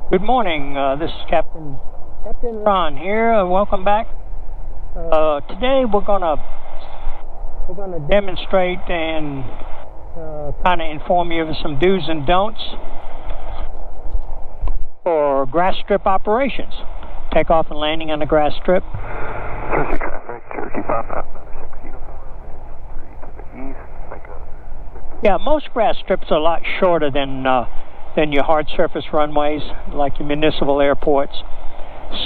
Good morning. This is Captain Ron here. Welcome back. Today we're gonna demonstrate and kind of inform you of some do's and don'ts for grass strip operations. Takeoff and landing on the grass strip. Turkey traffic, Turkey 556 uniform, 3 to the east, make a... Yeah, most grass strips are a lot shorter than your hard surface runways, like your municipal airports.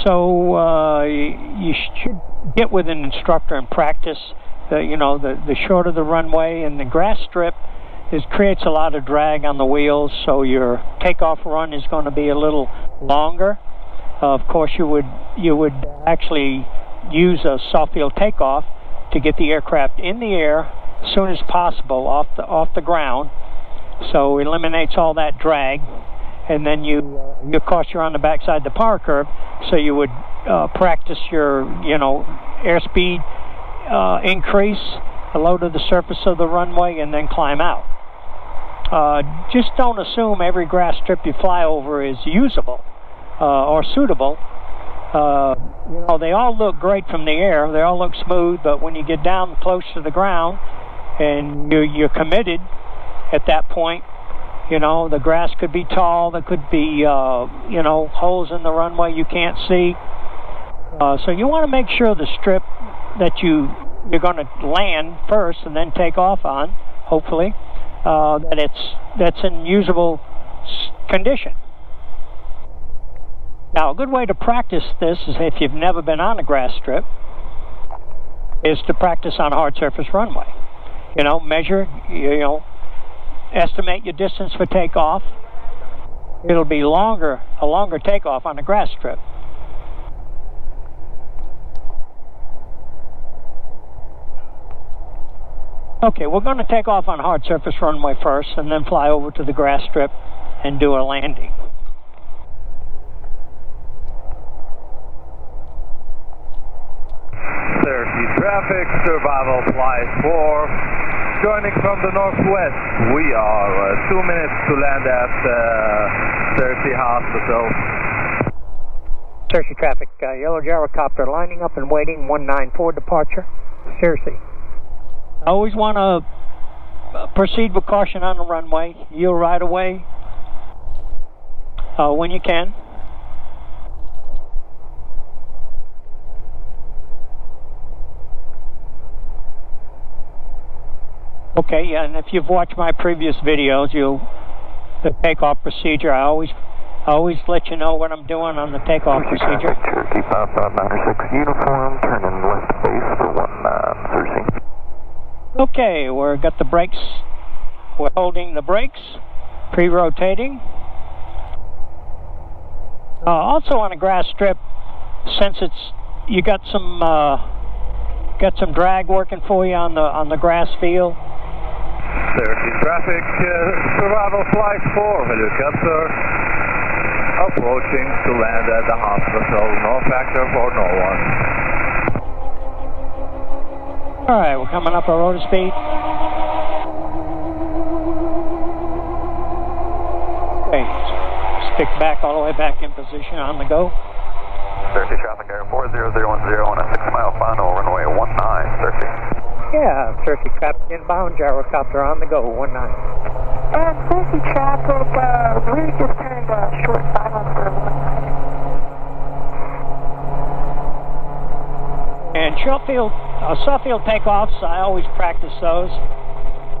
So you should get with an instructor and practice. The shorter the runway, and the grass strip creates a lot of drag on the wheels, so your takeoff run is going to be a little longer. Of course, you would actually use a soft field takeoff to get the aircraft in the air as soon as possible off the ground. So it eliminates all that drag, and then of course you're on the backside of the power curve, so you would practice your airspeed increase, low to the surface of the runway, and then climb out. Just don't assume every grass strip you fly over is usable or suitable. They all look great from the air, they all look smooth, but when you get down close to the ground and you're committed at that point, the grass could be tall, there could be, holes in the runway you can't see. So you want to make sure the strip that you're going to land first and then take off on, hopefully, that's in usable condition. Now, a good way to practice this is, if you've never been on a grass strip, is to practice on a hard surface runway. Measure, estimate your distance for takeoff. It'll be a longer takeoff on a grass strip. Okay, we're going to take off on a hard surface runway first, and then fly over to the grass strip and do a landing. Traffic, Survival Flight 4, joining from the northwest. We are 2 minutes to land at Cersei Hospital. Cersei traffic, yellow gyrocopter lining up and waiting, 194 departure, Cersei. Always want to proceed with caution on the runway. Yield right away when you can. Okay, yeah, and if you've watched my previous videos, the takeoff procedure, I always let you know what I'm doing on the takeoff procedure. Turkey 5596 uniform, turning left base for 19 Cersei. Okay, we've got the brakes. We're holding the brakes, pre-rotating. Also on a grass strip, since you got some drag working for you on the grass field. Cersei traffic, Survival Flight 4, helicopter, approaching to land at the hospital, no factor for no one. Alright, we're coming up our rotor speed. Okay, stick back all the way back in position on the go. Cersei traffic, Air 40010 on a 6-mile final, runway 19, Cersei. Yeah, Cersei traffic inbound, gyrocopter on the go, 19. And Cersei traffic, we just turned short silence for 19. And soft field takeoffs, I always practice those.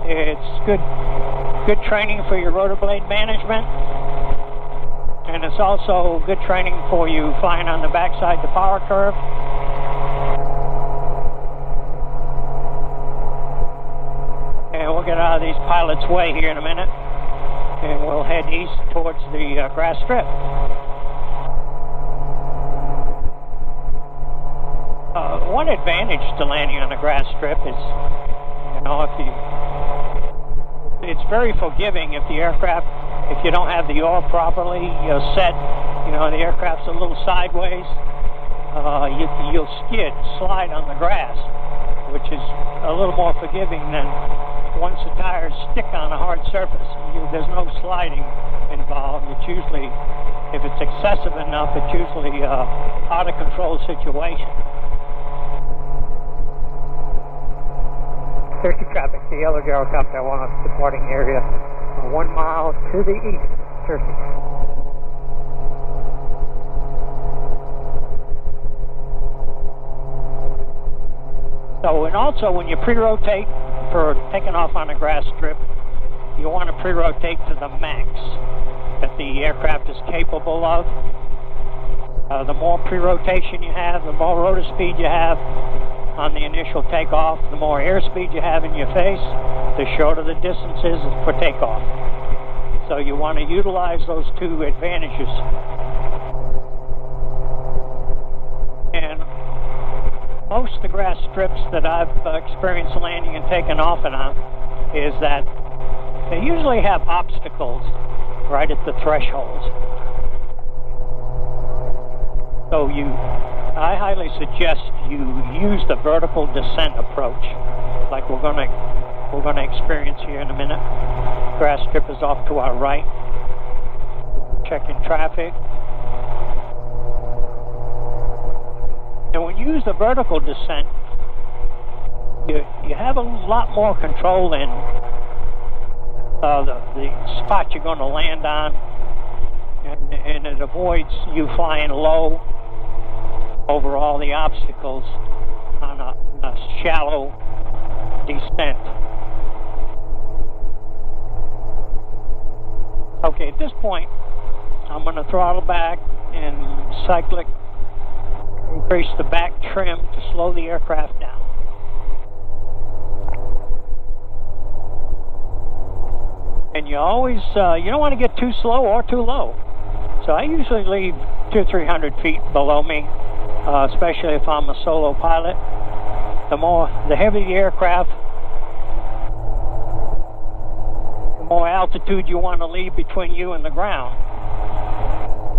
It's good training for your rotor blade management, and it's also good training for you flying on the backside the power curve. And we'll get out of these pilots' way here in a minute, and we'll head east towards the grass strip. One advantage to landing on a grass strip is, it's very forgiving if the aircraft, if you don't have the yaw properly set, the aircraft's a little sideways, you'll slide on the grass, which is a little more forgiving than once the tires stick on a hard surface. There's no sliding involved. It's usually If it's excessive enough, it's usually out of control situation. Turkey traffic, the yellow gyrocopter 1 departing area 1 mile to the east, Turkey. So, and also when you pre-rotate for taking off on a grass strip, you want to pre-rotate to the max that the aircraft is capable of. The more pre-rotation you have, the more rotor speed you have on the initial takeoff, the more airspeed you have in your face, the shorter the distance is for takeoff. So you want to utilize those two advantages. And most of the grass strips that I've experienced landing and taking off and on is that they usually have obstacles right at the thresholds. So I highly suggest you use the vertical descent approach, like we're gonna experience here in a minute. Grass strip is off to our right. Checking traffic. And when you use the vertical descent, you have a lot more control in the spot you're going to land on, and it avoids you flying low over all the obstacles on a shallow descent. Okay, at this point, I'm going to throttle back and cyclic increase the back trim to slow the aircraft down. And you always, you don't want to get too slow or too low. So I usually leave 200 or 300 feet below me, especially if I'm a solo pilot. The heavier the aircraft, the more altitude you want to leave between you and the ground.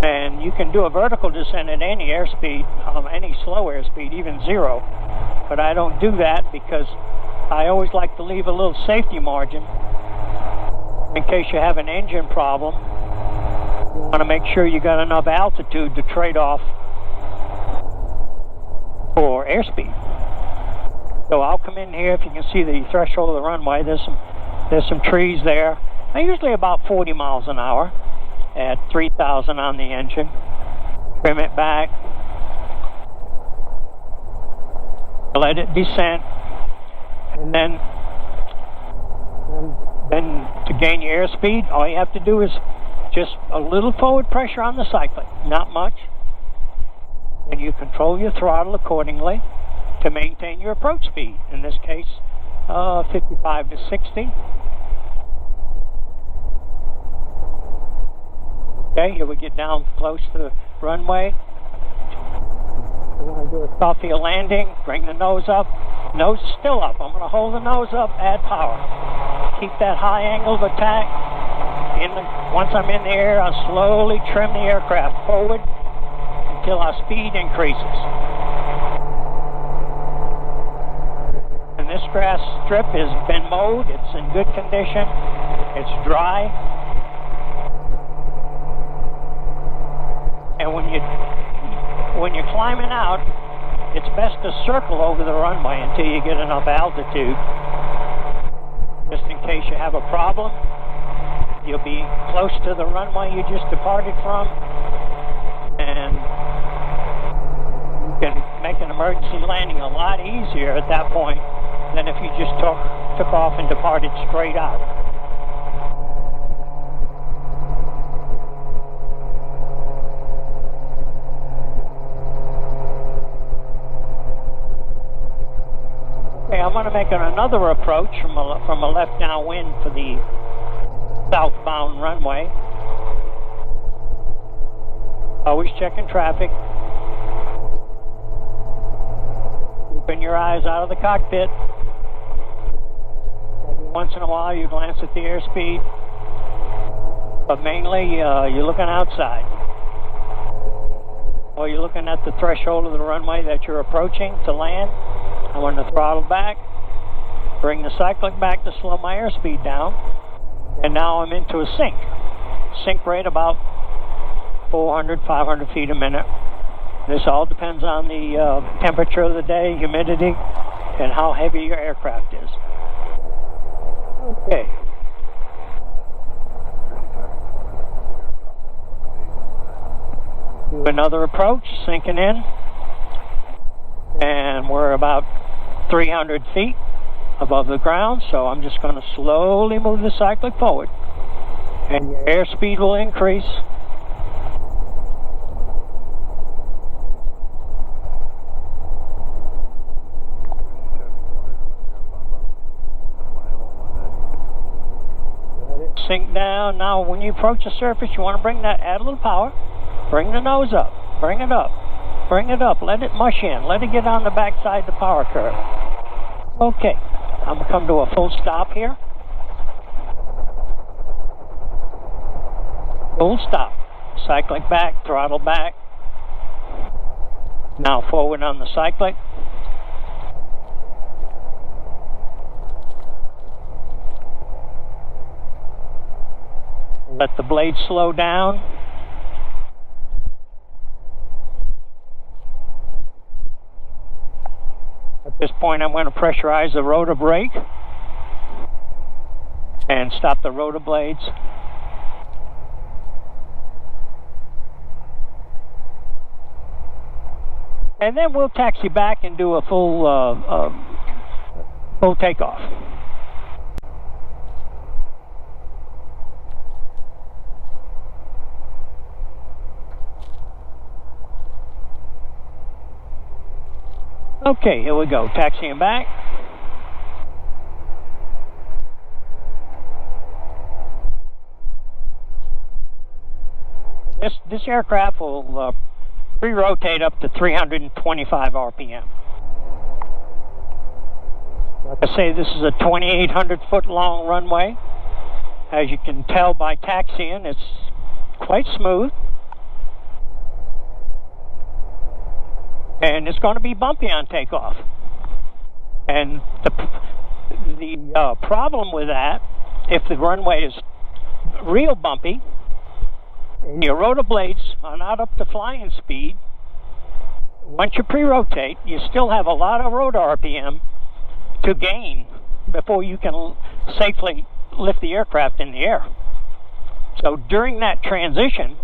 And you can do a vertical descent at any airspeed, any slow airspeed, even 0. But I don't do that because I always like to leave a little safety margin in case you have an engine problem. You want to make sure you got enough altitude to trade off for airspeed. So I'll come in here. If you can see the threshold of the runway, there's some trees there. I'm usually about 40 miles an hour at 3,000 on the engine. Trim it back. Let it descend. And then to gain your airspeed, all you have to do is just a little forward pressure on the cyclic, not much. And you control your throttle accordingly to maintain your approach speed. In this case, 55 to 60. Okay, here we get down close to the runway. We want to do a soft heel landing, bring the nose up. Nose is still up. I'm going to hold the nose up, add power. Keep that high angle of attack. Once I'm in the air, I'll slowly trim the aircraft forward until our speed increases. And this grass strip has been mowed. It's in good condition. It's dry. And when you're climbing out, it's best to circle over the runway until you get enough altitude. Just in case you have a problem, you'll be close to the runway you just departed from, and you can make an emergency landing a lot easier at that point than if you just took off and departed straight out. Okay, I'm going to make another approach from a left downwind for the southbound runway. Always checking traffic. Keeping your eyes out of the cockpit. Every once in a while you glance at the airspeed, but mainly you're looking outside. Or you're looking at the threshold of the runway that you're approaching to land. I want to throttle back, bring the cyclic back to slow my airspeed down, and now I'm into a sink. Sink rate about 400, 500 feet a minute. This all depends on the temperature of the day, humidity, and how heavy your aircraft is. Okay. Do another approach, sinking in. And we're about 300 feet above the ground, so I'm just going to slowly move the cyclic forward. And your airspeed will increase. Sink down. Now when you approach the surface, you want to add a little power. Bring the nose up. Bring it up. Bring it up. Let it mush in. Let it get on the backside of the power curve. Okay. I'm going to come to a full stop here. Full stop. Cyclic back, throttle back. Now forward on the cyclic. Let the blade slow down. At this point, I'm going to pressurize the rotor brake and stop the rotor blades. And then we'll taxi back and do a full takeoff. Okay, here we go. Taxiing back. This aircraft will pre-rotate up to 325 RPM. Like I say, this is a 2,800 foot long runway. As you can tell by taxiing, it's quite smooth. And it's going to be bumpy on takeoff. And the problem with that, if the runway is real bumpy, and your rotor blades are not up to flying speed, once you pre-rotate, you still have a lot of rotor RPM to gain before you can safely lift the aircraft in the air. So during that transition,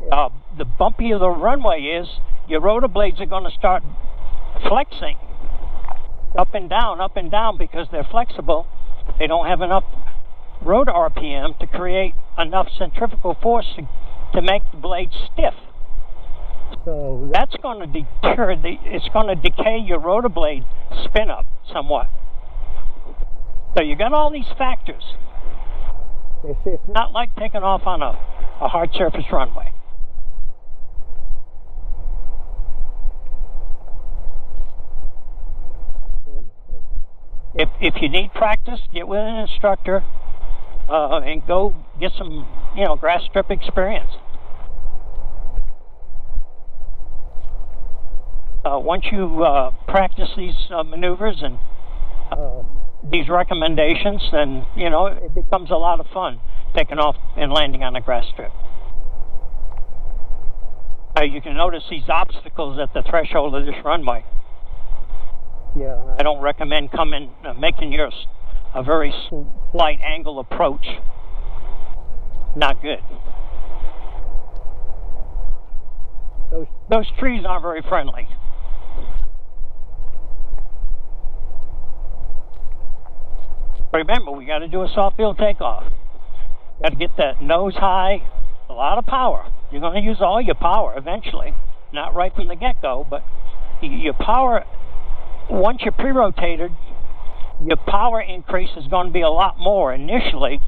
the bumpier the runway is, your rotor blades are going to start flexing up and down because they're flexible. They don't have enough rotor RPM to create enough centrifugal force to make the blade stiff. So that's going to deter it's going to decay your rotor blade spin up somewhat. So you got all these factors. It's not like taking off on a hard surface runway. If you need practice, get with an instructor and go get some, grass strip experience. Once you practice these maneuvers and these recommendations, then, it becomes a lot of fun taking off and landing on a grass strip. You can notice these obstacles at the threshold of this runway. Yeah, I don't recommend making a very slight angle approach. Not good. Those trees aren't very friendly. Remember, we got to do a soft field takeoff. Got to get that nose high, a lot of power. You're going to use all your power eventually, not right from the get-go, but your power. Once you're pre-rotated, your power increase is going to be a lot more initially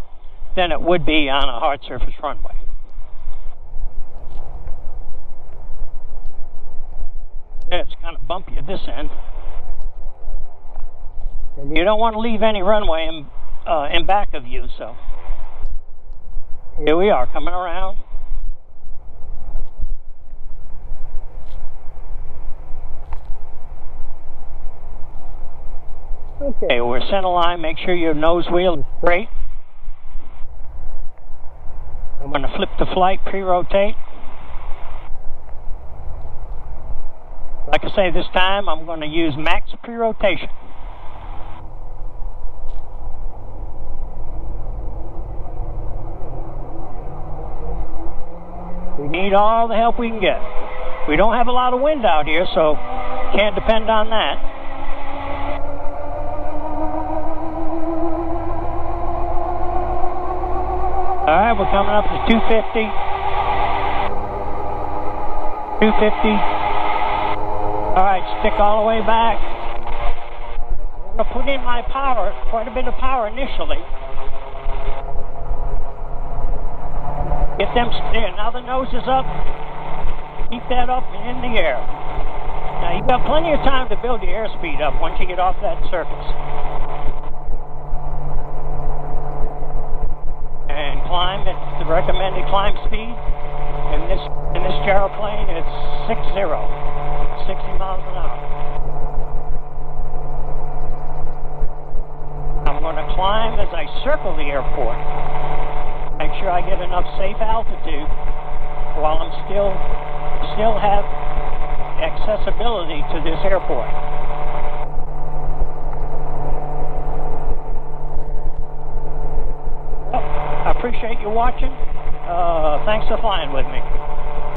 than it would be on a hard surface runway. And it's kind of bumpy at this end. And you don't want to leave any runway in back of you, so here we are coming around. Okay, we're center line. Make sure your nose wheel is straight. I'm going to flip the flight, pre-rotate. Like I say, this time I'm going to use max pre-rotation. We need all the help we can get. We don't have a lot of wind out here, so can't depend on that. All right, we're coming up to 250. 250. All right, stick all the way back. I'm going to put in my power, quite a bit of power initially. Get them there. Now the nose is up. Keep that up and in the air. Now you've got plenty of time to build your airspeed up once you get off that surface. And climb at the recommended climb speed. In this gyroplane, it's 60 miles an hour. I'm going to climb as I circle the airport. Make sure I get enough safe altitude while I'm still have accessibility to this airport. Well, I appreciate you watching. Thanks for flying with me.